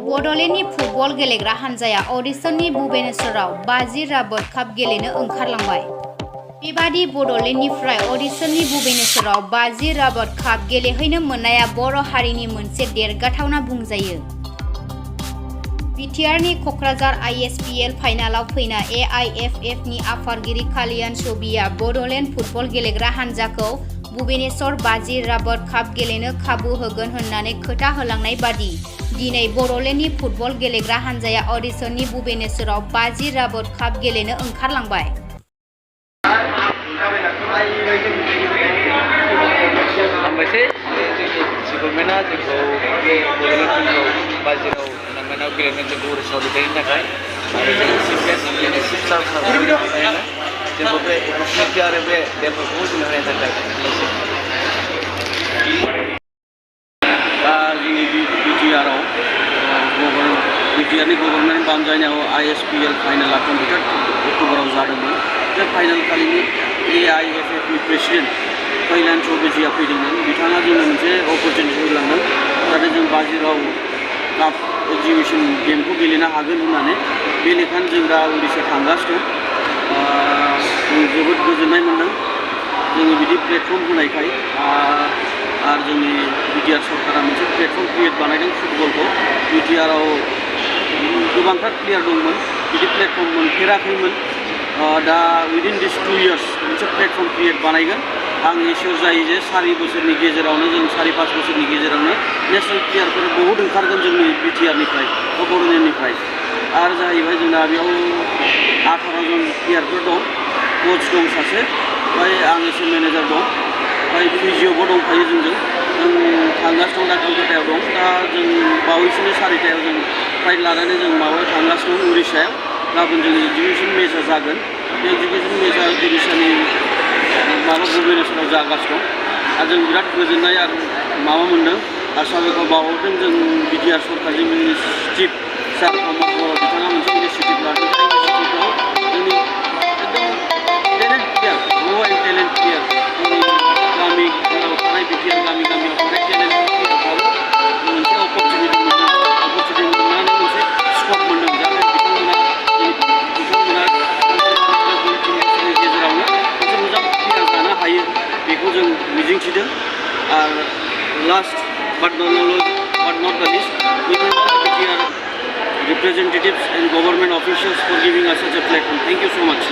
बड'लेण्डनि football गेलेग्रा हानजाया अडिशानि भुबनेश्वराव 50 राबत काप गेलेनो ओंखारलांबाय। बेबादि बड'लेण्डनिफ्राय अडिशानि भुबनेश्वराव 50 राबत काप गेलेहैनो मोननाया बर' हारिनि मोनसे देरगाथावना बुंजायो। बिटिआरनि क'क्राझार आइएसपिएल फाइनालाव फैना एआइएफएफनि आफादगिरि कालियान चौबेआ बड'लेण्ड फुटबल गेलेग्रा हानजाखौ भुबनेश्वर 50 राबत काप गेलेनो खाबु होगोन होननानै खोथा होलांनाय बादि दिनै बड'लेण्डनि फुटबल गेलेग्रा हानजाया अडिशानि भुबनेश्वराव 50 राबत काप गेलेनो ओंखारलांबाय। हामबायसै जोंनि गभर्नमेन्टआ जोंखौ बे बड'लेण्डखौ बाजिराव टुर्नामेन्टआव गेलेनो जोंखौ उरिष्याव दैथायनो थाखाय आरो जोंनि चिफ गेस्ट जोंनि चिफ सार जोंखौ बे अपरचुनिटि आरो बे डेभेलपखौ जोंनो होनायनि थाखाय दा जोंनि बिटिआरआव बिटिआरनि गभर्नमेन्ट बानजायनायाव आइएसपिएल फाइनाला 23 अक्ट'बराव जादोंमोन। बे फाइनाल खालिनि एआइएफएफनि प्रेसिडेन्ट कालियान चौबेजिया फैदोंमोन। बिथाङा जोंनो मोनसे अपरचुनिटि होलांदों जाहाथे जों 50 राव काप एक्जिबिसन गेमखौ गेलेनो हागोन होननानै। बे लेखानो जों दा उरिष्या थांगासिनो दं। जों जोबोद गोजोननाय मोन्दों जोङो बिदि प्लेटफर्म होनायखाय आरो जोंनि बिटिआर सरकारा मोनसे प्लेटफर्म क्रिएट बानायदों फुटबलखौ। बिटिआरआव गोबांथार प्लेयार दंमोन बिदि प्लेटफर्म मोनफेराखैमोन। दा उइदिन दिस 2 इयार्स मोनसे प्लेटफर्म क्रिएट बानायगोन। आं एसियर जायो जे 4 बोसोरनि गेजेरावनो जों 4-5 बोसोरनि गेजेरावनो नेसनेल प्लेयारफोर बहुद ओंखारगोन जोंनि बिटिआरनिफ्राय बा बड'लेण्डनिफ्राय। आरो जाहैबाय जोंना बेयाव 18 जन प्लेयारफोर दं, कच दं सासे, ओमफ्राय आं एसे मेनेजार दं, ओमफ्राय फिजिअबो दंफायो जोंजों। जों थांगासिनो दं दा कलकातायाव दं। दा जों बावैसोनो 4टायाव जों फ्लाइट लानानै जों माबायाव थांगासिनो दं उरिष्यायाव। गाबोन जोंनि एक्जिबिसन मेचआ जागोन। बे एक्जिबिसन मेचआ उरिष्यानि भुबनेश्वराव जागासिनो दं। आरो जों बिराद गोजोननाय आरो माबा मोन्दों आरो साबायखर बावहरदों जों बिटिआर सरकारनि जोंनि चिफ सार प्रमद बर' बिथाङा मोनसे इनिसिएटिभ लादों। इनिसिएटिभआव जोंनि एकदम टेलेन्ट प्लेयार र' एन्ड टेलेन्ट प्लेयार जोंनि गामियाव थानाय बिटिआर गामियाव थानाय टेलेन्ट प्लेयारफ्राबो मोनसे अपरचुनिटि मोननानै मोनसे स्कप मोन्दों जाहाथे बिथांमोना गेजेरावनो मोनसे मोजां प्लेयार जानो हायो बेखौ जों मिजिंथिदों। आरो last but not the least, we thank all BTR representatives and government officials for giving us such a platform. Thank you so much.